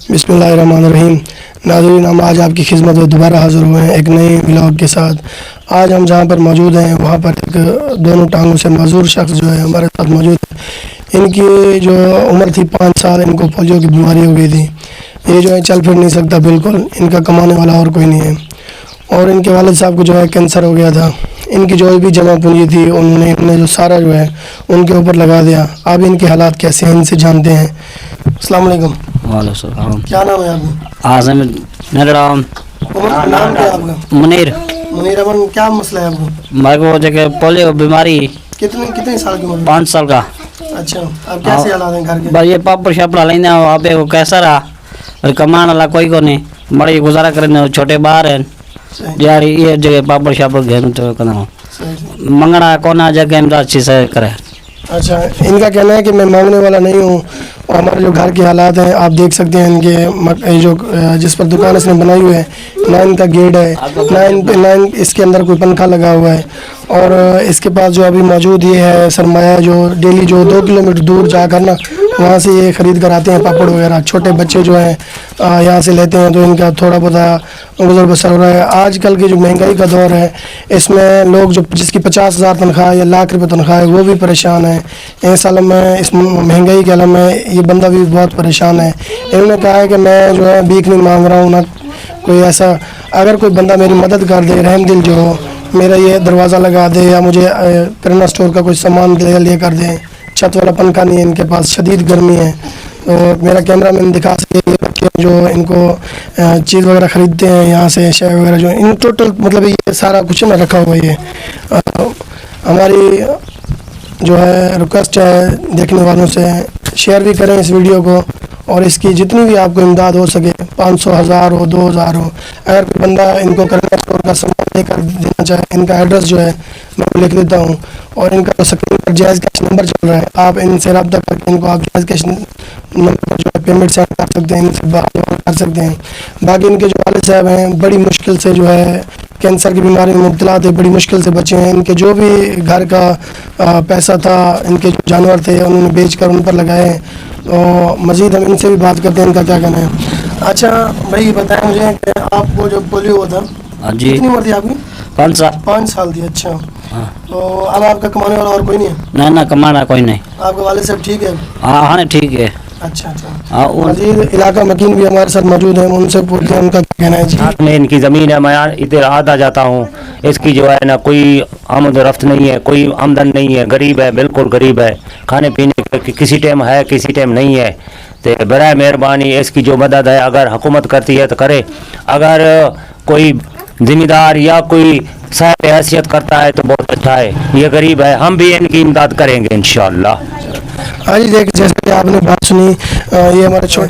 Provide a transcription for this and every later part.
बिस्मिल्लाहिर्रहमानिर्रहीम। नाज़रीन, हम आज आपकी खिदमत में दोबारा हाज़िर हुए हैं एक नए व्लॉग के साथ। आज हम जहाँ पर मौजूद हैं वहाँ पर एक दोनों टांगों से मजदूर शख्स जो है हमारे साथ मौजूद है। इनकी जो उम्र थी 5 साल, इनको पोलियो की बीमारी हो गई थी। ये जो है चल फिर नहीं सकता बिल्कुल, इनका कमाने वाला और कोई नहीं है। और इनके वालिद साहब को जो है कैंसर हो गया था। इनकी जो भी जमा पूंजी थी उन्होंने जो सारा जो है उनके ऊपर लगा दिया। अब इनके हालात कैसे हैं इनसे जानते हैं। अस्सलाम वालेकुम। वालेकुम। क्या नाम है आपका? आज़म नाम क्या है आपका? मुनीर। मुनीर अमन, क्या मसला है आपको? मेरे को जगह पोलियो बीमारी कितने साल की उम्र? 5 साल का। अच्छा, अब कैसे हालात हैं घर के? बस ये पापड़ शापड़ा लेने आप कैसा रहा और कमाने वाला कोई को नहीं, बड़े गुजारा करने छोटे बाहर हैं सही, यार। ये जगह पापड़ शापड़ घेन तो करना सही। मंगना कोना जगह में अच्छी से करे। अच्छा, इनका कहना है कि मैं मांगने वाला नहीं हूँ। और हमारे जो घर के हालात हैं आप देख सकते हैं। इनके जो जिस पर दुकान इसने बनाई हुई है, ना इनका गेट है, ना इसके अंदर कोई पंखा लगा हुआ है। और इसके पास जो अभी मौजूद ये है सरमाया, जो डेली जो 2 किलोमीटर दूर जाकर ना वहाँ से ये ख़रीद कर आते हैं पापड़ वगैरह। छोटे बच्चे जो हैं यहाँ से लेते हैं, तो इनका थोड़ा बहुत गुजर बसर हो रहा है। आजकल की जो महंगाई का दौर है, इसमें लोग जो जिसकी 50,000 तनख्वाह या लाख रुपए तनख्वाह है वो भी परेशान है। इस आलम में, इस महंगाई के आलम में ये बंदा भी बहुत परेशान है। इन्होंने कहा है कि मैं जो है भीख नहीं मांग रहा हूँ ना कोई ऐसा, अगर कोई बंदा मेरी मदद कर दे, रहम दिल जो हो, मेरा ये दरवाज़ा लगा दे या मुझे किराना स्टोर का कोई सामान ले कर दे। छत वाला पंखा नहीं है इनके पास, शदीद गर्मी है। तो मेरा कैमरा मैन दिखा सके ये बच्चे जो इनको चीज़ वगैरह ख़रीदते हैं यहाँ से, शेयर वगैरह जो इन टोटल मतलब ये सारा कुछ ना रखा हुआ है। हमारी जो है रिक्वेस्ट है देखने वालों से, शेयर भी करें इस वीडियो को, और इसकी जितनी भी आपको इमदाद हो सके, 500, 1000 हो, 2000 हो, अगर कोई बंदा इनको किराना स्टोर का सामान लेकर देना चाहे, इनका एड्रेस जो है मैं लिख देता हूँ। और इनका स्क्रीन पर जायज़ कैश नंबर चल रहा है, आप इनसे रब्ता करके इनको आप जायज़ कैश नंबर पर जो है पेमेंट सेंड कर सकते हैं, इनसे बात कर सकते हैं। बाकी इनके जो वालिद साहब हैं बड़ी मुश्किल से जो है कैंसर की बीमारी में मुब्तला थे, बड़ी मुश्किल से बचे हैं। इनके जो भी घर का पैसा था, इनके जो जानवर थे उन्होंने बेच कर उन पर लगाए। तो मज़ीद हम इनसे भी बात करते हैं इनका क्या कहना है। अच्छा भाई बताएं मुझे कि आपको जो पोलियो हुआ था, हाँ जी, कितनी उम्र थी आपकी? 5 साल। 5 साल थी। अच्छा, हाँ। तो अब आपका कमाने वाला और कोई नहीं है? ना कमाना कोई नहीं। आपके वाले साहब ठीक है? हाँ ठीक है। अच्छा अच्छा। हाँ, मजीद इलाका मकीन भी हमारे साथ मौजूद हैं, उनसे पूछते हैं उनका क्या कहना है। जी, में इनकी ज़मीन है, मैं इधर आता जाता हूँ। इसकी जो है ना कोई आमद रफ्त नहीं है, कोई आमदन नहीं है, गरीब है, बिल्कुल गरीब है। खाने पीने की किसी टाइम है, किसी टाइम नहीं है। तो बराए मेहरबानी इसकी जो मदद है अगर हुकूमत करती है तो करे, अगर कोई ज़िम्मेदार या कोई साहब हैसियत करता है तो बहुत अच्छा है। ये गरीब है, हम भी इनकी इमदाद करेंगे इंशाअल्लाह। हाँ जी, देख जैसे कि आपने बात सुनी, ये हमारे तो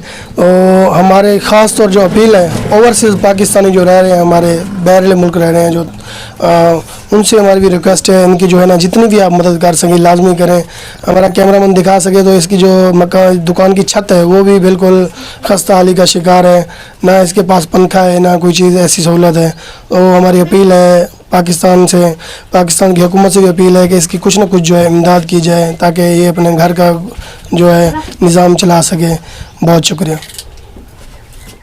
हमारे ख़ास तौर जो अपील है ओवरसीज़ पाकिस्तानी जो रह रहे हैं, हमारे बैरले मुल्क रह रहे हैं जो, उनसे हमारी भी रिक्वेस्ट है इनकी जो है ना जितनी भी आप मदद कर सकें लाजमी करें। हमारा कैमरामैन दिखा सके तो इसकी जो दुकान की छत है वो भी बिल्कुल खस्ता हाली का शिकार है, ना इसके पास पंखा है, ना कोई चीज़ ऐसी सहूलत है। तो हमारी अपील है पाकिस्तान की हुकूमत से भी अपील है कि इसकी कुछ ना कुछ जो है इमदाद की जाए ताकि ये अपने घर का जो है निज़ाम चला सके। बहुत शुक्रिया।